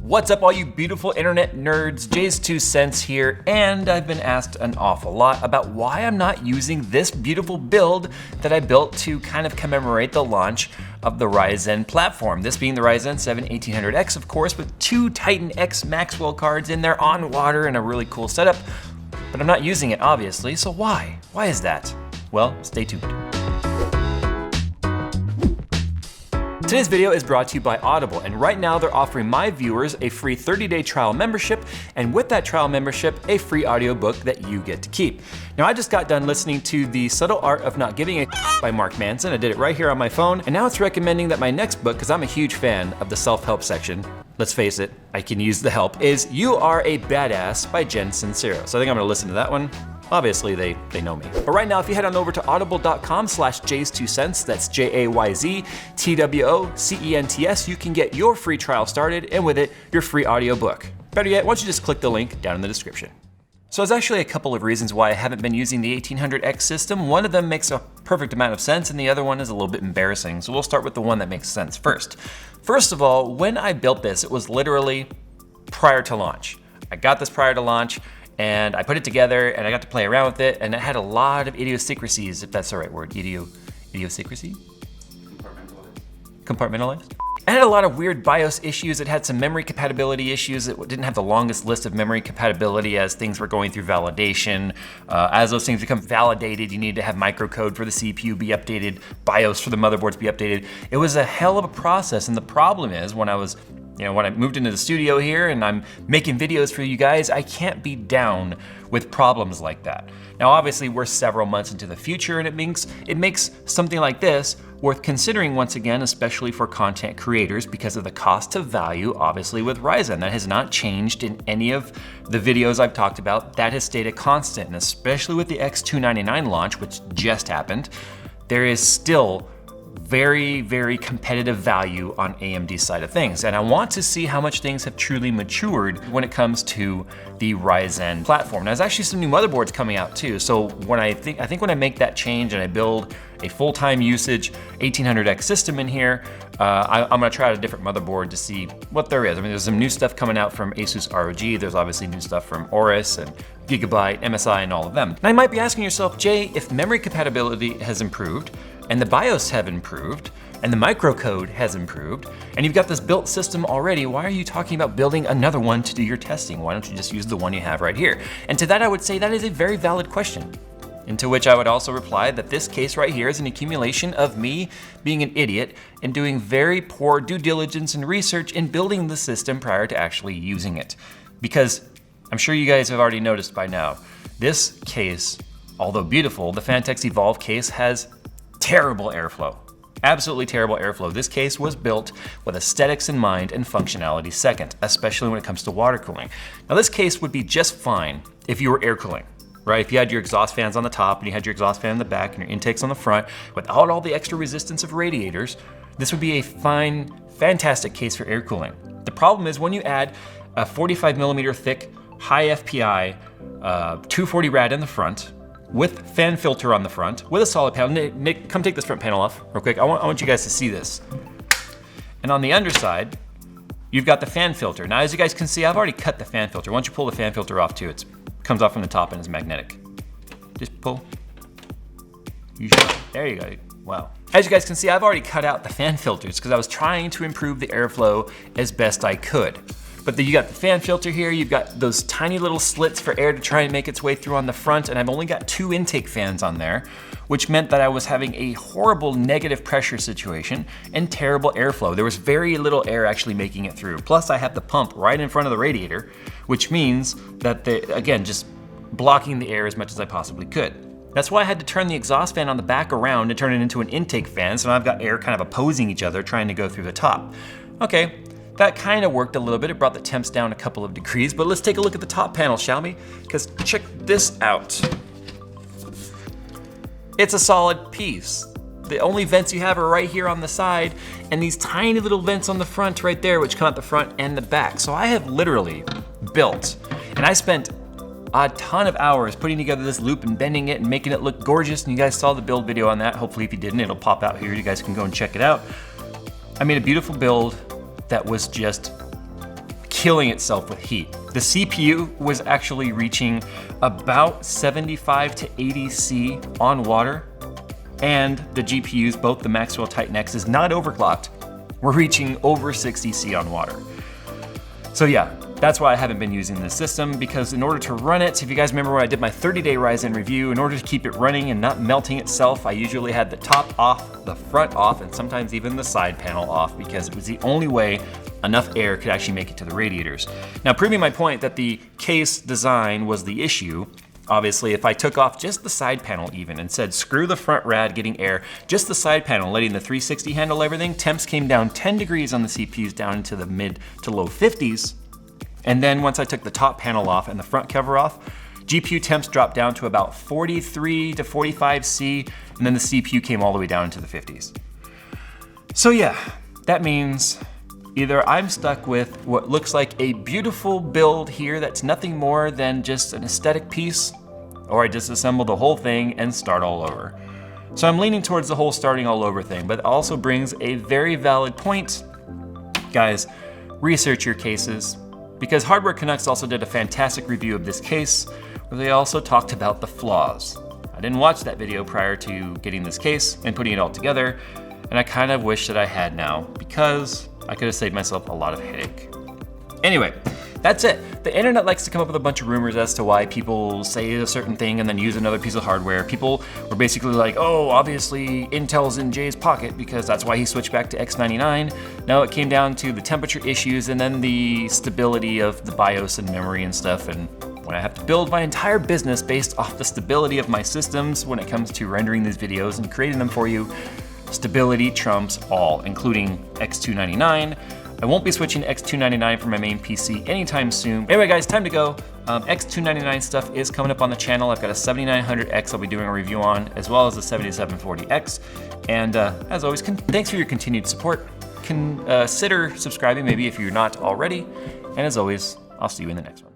What's up all you beautiful internet nerds, JayzTwoCents here, and I've been asked an awful lot about why I'm not using this beautiful build that I built to kind of commemorate the launch of the Ryzen platform. This being the Ryzen 7 1800X, of course, with two Titan X Maxwell cards in there on water and a really cool setup, but I'm not using it obviously, so why? Why is that? Well, stay tuned. Today's video is brought to you by Audible, and right now they're offering my viewers a free 30-day trial membership, and with that trial membership, a free audiobook that you get to keep. Now, I just got done listening to The Subtle Art of Not Giving a by Mark Manson. I did it right here on my phone, and now it's recommending that my next book, because I'm a huge fan of the self-help section, let's face it, I can use the help, is You Are a Badass by Jen Sincero. So I think I'm gonna listen to that one. Obviously, they know me. But right now, if you head on over to audible.com/JayzTwoCents, that's JayzTwoCents, you can get your free trial started, and with it, your free audiobook. Better yet, why don't you just click the link down in the description. So there's actually a couple of reasons why I haven't been using the 1800X system. One of them makes a perfect amount of sense, and the other one is a little bit embarrassing. So we'll start with the one that makes sense first. First of all, when I built this, it was literally prior to launch. I got this prior to launch, and I put it together and I got to play around with it, and it had a lot of idiosyncrasies, if that's the right word. Idiosyncrasy? Compartmentalized? It had a lot of weird BIOS issues. It had some memory compatibility issues. It didn't have the longest list of memory compatibility as things were going through validation. As those things become validated, you need to have microcode for the CPU be updated, BIOS for the motherboards be updated. It was a hell of a process, and the problem is when I moved into the studio here and I'm making videos for you guys, I can't be down with problems like that. Now, obviously, we're several months into the future, and it makes something like this worth considering once again, especially for content creators, because of the cost to value, obviously, with Ryzen. That has not changed in any of the videos I've talked about. That has stayed a constant, and especially with the X299 launch, which just happened, there is still very, very competitive value on AMD's side of things. And I want to see how much things have truly matured when it comes to the Ryzen platform. Now, there's actually some new motherboards coming out too. So when I think when I make that change and I build a full-time usage 1800X system in here, I'm gonna try out a different motherboard to see what there is. I mean, there's some new stuff coming out from Asus ROG. There's obviously new stuff from Aorus and Gigabyte, MSI, and all of them. Now, you might be asking yourself, Jay, if memory compatibility has improved, and the BIOS have improved, and the microcode has improved, and you've got this built system already, why are you talking about building another one to do your testing? Why don't you just use the one you have right here? And to that, I would say that is a very valid question. And to which I would also reply that this case right here is an accumulation of me being an idiot and doing very poor due diligence and research in building the system prior to actually using it. Because I'm sure you guys have already noticed by now, this case, although beautiful, the Phanteks Evolve case has terrible airflow. Absolutely terrible airflow. This case was built with aesthetics in mind and functionality second, especially when it comes to water cooling. Now, this case would be just fine if you were air cooling, right? If you had your exhaust fans on the top and you had your exhaust fan in the back and your intakes on the front without all the extra resistance of radiators, this would be a fine, fantastic case for air cooling. The problem is when you add a 45 millimeter thick, high FPI, 240 rad in the front, with fan filter on the front, with a solid panel. Nick, come take this front panel off real quick. I want you guys to see this. And on the underside, you've got the fan filter. Now, as you guys can see, I've already cut the fan filter. Once you pull the fan filter off too, it comes off from the top and is magnetic. Just pull. There you go. Wow. As you guys can see, I've already cut out the fan filters because I was trying to improve the airflow as best I could. But then you got the fan filter here, you've got those tiny little slits for air to try and make its way through on the front, and I've only got 2 intake fans on there, which meant that I was having a horrible negative pressure situation and terrible airflow. There was very little air actually making it through. Plus I have the pump right in front of the radiator, which means that, again, just blocking the air as much as I possibly could. That's why I had to turn the exhaust fan on the back around and turn it into an intake fan, so now I've got air kind of opposing each other, trying to go through the top. Okay. That kind of worked a little bit. It brought the temps down a couple of degrees, but let's take a look at the top panel, shall we? Because check this out. It's a solid piece. The only vents you have are right here on the side, and these tiny little vents on the front right there, which come out the front and the back. So I have literally built, and I spent a ton of hours putting together this loop and bending it and making it look gorgeous, and you guys saw the build video on that. Hopefully if you didn't, it'll pop out here. You guys can go and check it out. I made a beautiful build that was just killing itself with heat. The CPU was actually reaching about 75 to 80 C on water, and the GPUs, both the Maxwell Titan X's, not overclocked, were reaching over 60 C on water. So yeah, that's why I haven't been using this system, because in order to run it, if you guys remember when I did my 30-day Ryzen review, in order to keep it running and not melting itself, I usually had the top off, the front off, and sometimes even the side panel off, because it was the only way enough air could actually make it to the radiators. Now, proving my point that the case design was the issue, obviously, if I took off just the side panel even and said, screw the front rad getting air, just the side panel, letting the 360 handle everything, temps came down 10 degrees on the CPUs down into the mid to low 50s. And then once I took the top panel off and the front cover off, GPU temps dropped down to about 43 to 45 C, and then the CPU came all the way down into the 50s. So yeah, that means either I'm stuck with what looks like a beautiful build here that's nothing more than just an aesthetic piece, or I disassemble the whole thing and start all over. So I'm leaning towards the whole starting all over thing, but it also brings a very valid point. Guys, research your cases, because Hardware Canucks also did a fantastic review of this case, where they also talked about the flaws. I didn't watch that video prior to getting this case and putting it all together, and I kind of wish that I had now, because I could have saved myself a lot of headache. Anyway, that's it. The internet likes to come up with a bunch of rumors as to why people say a certain thing and then use another piece of hardware. People were basically like, oh, obviously Intel's in Jay's pocket because that's why he switched back to X99. No, it came down to the temperature issues and then the stability of the BIOS and memory and stuff. And when I have to build my entire business based off the stability of my systems when it comes to rendering these videos and creating them for you, stability trumps all, including X299. I won't be switching to X299 for my main PC anytime soon. Anyway guys, time to go. X299 stuff is coming up on the channel. I've got a 7900X I'll be doing a review on, as well as a 7740X. And as always, thanks for your continued support. Consider subscribing maybe if you're not already. And as always, I'll see you in the next one.